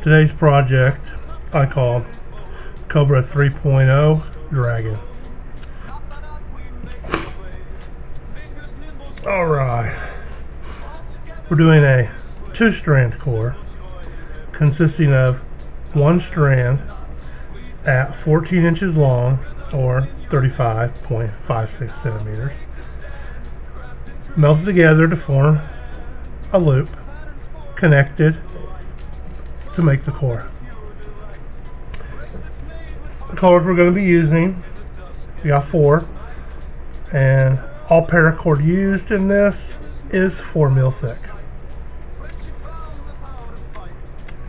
Today's project I call Cobra 3.0 Dragon. Alright, we're doing a 2-strand core consisting of one strand at 14 inches long or 35.56 centimeters, melted together to form a loop connected to make the core. The colors we're going to be using, we got 4, and all paracord used in this is 4 mil thick.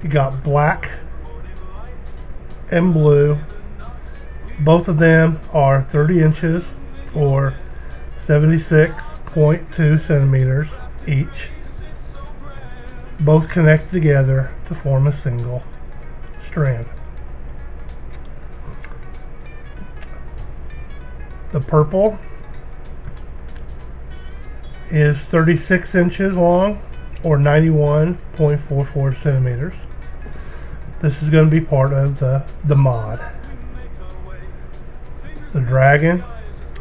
You got black and blue. Both of them are 30 inches or 76.2 centimeters each. Both connect together to form a single strand. The purple is 36 inches long or 91.44 centimeters. This is going to be part of the mod. The dragon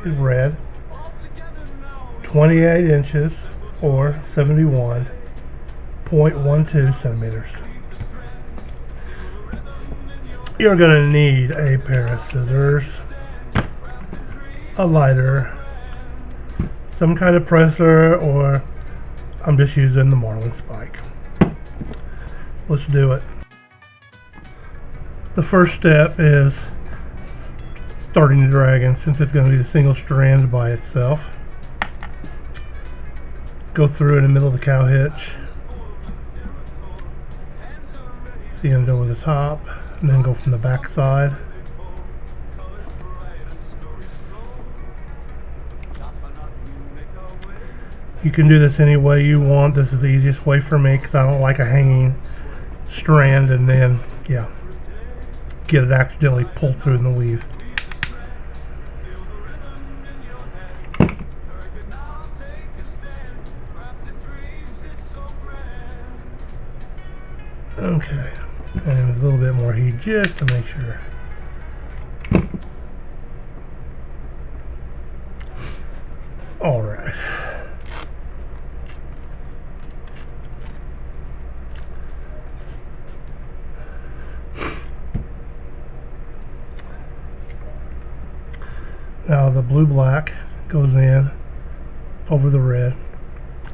is red, 28 inches or 71.12 centimeters. You're going to need a pair of scissors, a lighter, some kind of presser, or I'm just using the marlin spike. Let's do it. The first step is starting the dragon, since it's going to be a single strand by itself. Go through in the middle of the cow hitch, the end over the top, and then go from the back side. You can do this any way you want. This is the easiest way for me because I don't like a hanging strand and then get it accidentally pulled through in the weave. Okay, and a little bit more heat just to make sure. Alright. Now the blue-black goes in over the red,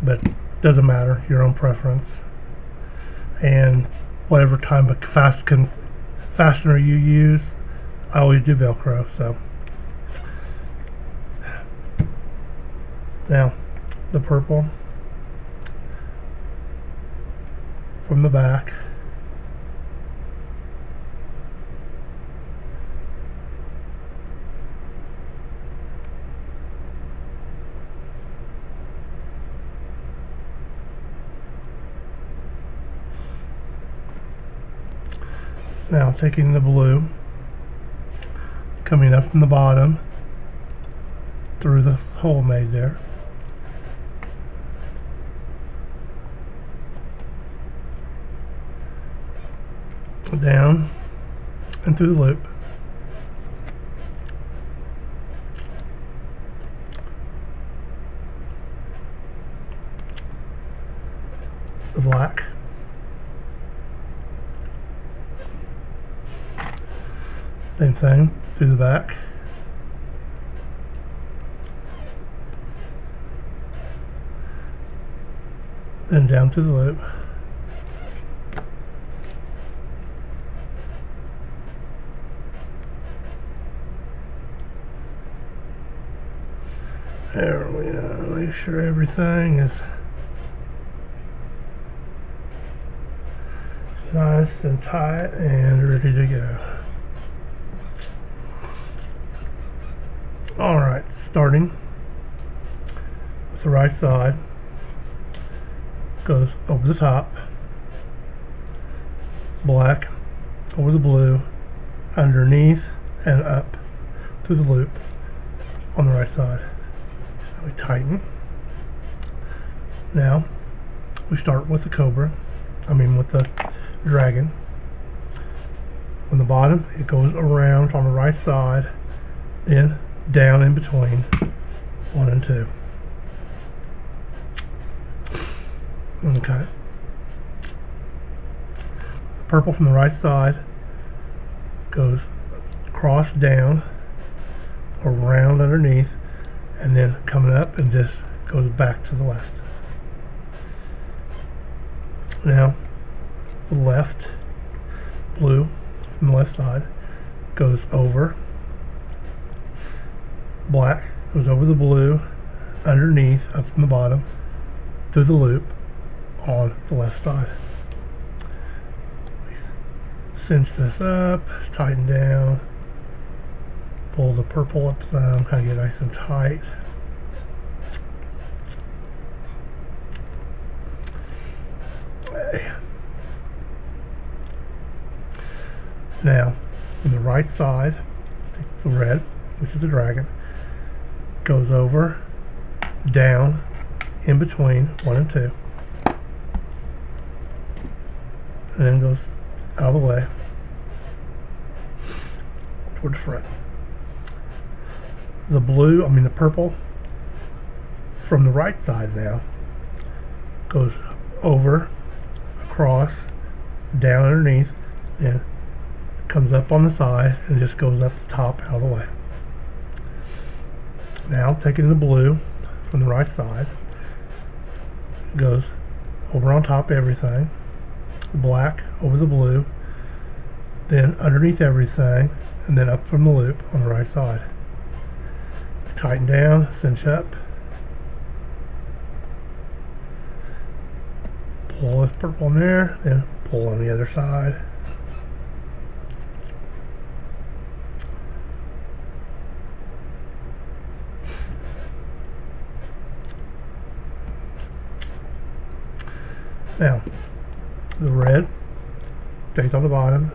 but doesn't matter, your own preference. And whatever type of fastener you use, I always do Velcro. So now the purple from the back, now taking the blue, coming up from the bottom through the hole made there, down and through the loop, the black, same thing through the back, then down through the loop, there we go. Make sure everything is nice and tight and ready to go. Alright, starting with the right side, goes over the top, black over the blue, underneath and up through the loop on the right side. We tighten. Now We start with the Cobra, with the dragon. From the bottom, it goes around on the right side, then down in between 1 and 2. Okay. The purple from the right side goes cross down, around underneath, and then coming up and just goes back to the left. Now, the left blue from the left side goes over black, goes over the blue, underneath, up from the bottom, through the loop on the left side. Cinch this up, tighten down, pull the purple up some, kind of get nice and tight. Okay. Now, on the right side, take the red, which is the dragon, goes over, down, in between 1 and 2, and then goes out of the way toward the front. The blue, the purple from the right side now goes over, across, down underneath, and comes up on the side and just goes up the top out of the way. Now taking the blue from the right side, goes over on top of everything, black over the blue, then underneath everything, and then up from the loop on the right side. Tighten down, cinch up, pull this purple in there, then pull on the other side. Now, the red stays on the bottom,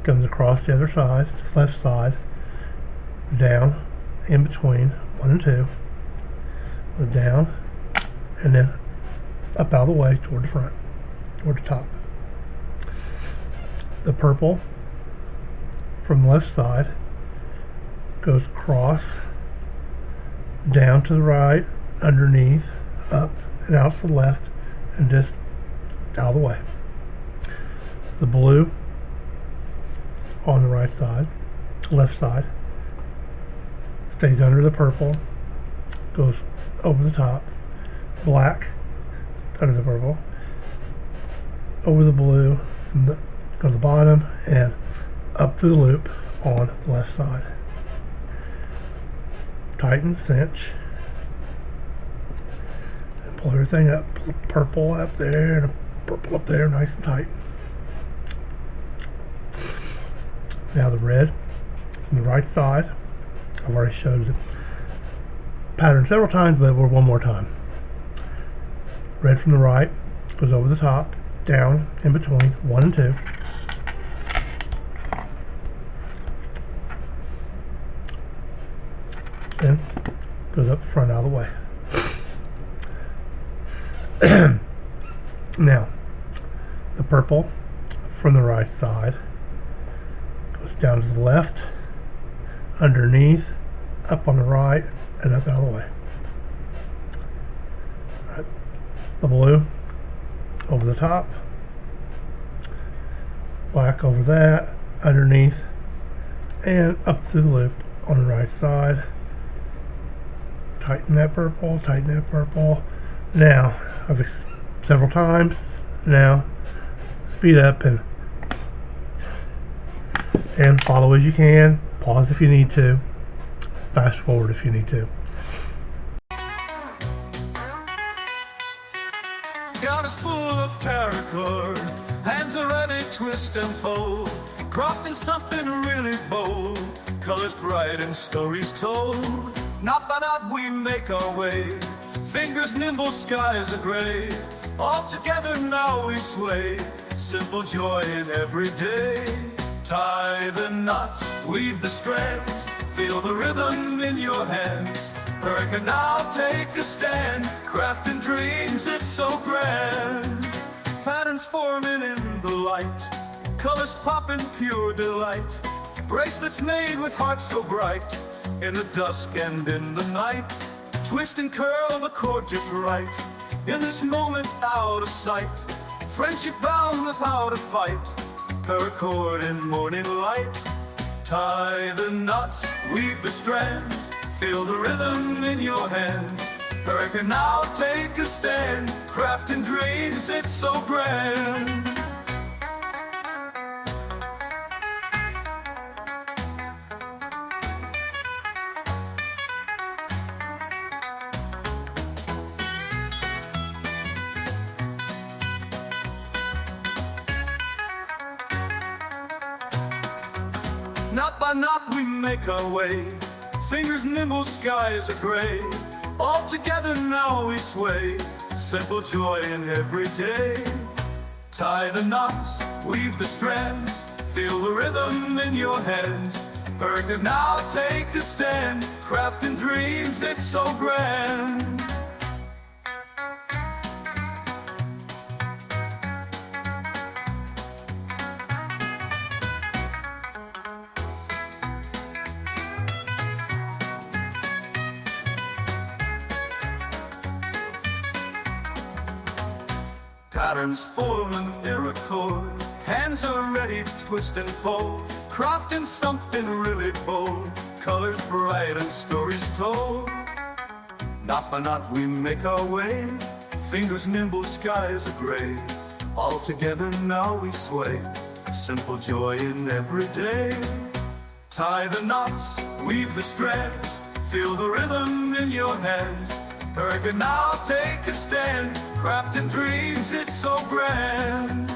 comes across the other side, left side, down, in between 1 and 2, goes down, and then up out of the way toward the front, toward the top. The purple from the left side goes across, down to the right, underneath, up, and out to the left, and just out of the way. The blue on the right side, left side, stays under the purple, goes over the top, black under the purple, over the blue, goes to the bottom, and up through the loop on the left side. Tighten, cinch, and pull everything up. Pull the purple up there and the purple up there, nice and tight. Now the red from the right side, I've already showed the pattern several times, but we're one more time. Red from the right goes over the top, down, in between 1 and 2. Then goes up the front out of the way. Now, the purple from the right side goes down to the left, underneath, up on the right, and up out of the way. Right. The blue over the top, black over that, underneath, and up through the loop on the right side. Tighten that purple, tighten that purple. Now, I've several times. Now, speed up and follow as you can. Pause if you need to. Fast forward if you need to. Got a spool of paracord, hands are ready, twist and fold, crafting something really bold, colors bright and stories told. Knot by knot we make our way, fingers nimble, skies are gray. All together now we sway, simple joy in every day. Tie the knots, weave the strands, feel the rhythm in your hands. Paracord now take a stand, crafting dreams, it's so grand. Patterns forming in the light, colors pop in pure delight. Bracelets made with hearts so bright, in the dusk and in the night. Twist and curl the cord just right, in this moment out of sight. Friendship bound without a fight, paracord in morning light. Tie the knots, weave the strands, feel the rhythm in your hands. Paracord now take a stand, crafting dreams, it's so grand. Knot by knot we make our way, fingers nimble, skies are gray. All together now we sway, simple joy in every day. Tie the knots, weave the strands, feel the rhythm in your hands. Paracord now take a stand, crafting dreams, it's so grand. Patterns form an paracord, hands are ready to twist and fold, crafting something really bold, colors bright and stories told. Knot by knot we make our way, fingers nimble, skies are gray. All together now we sway, simple joy in every day. Tie the knots, weave the strands, feel the rhythm in your hands. Paracord now take a stand, crafting dreams, it's so grand.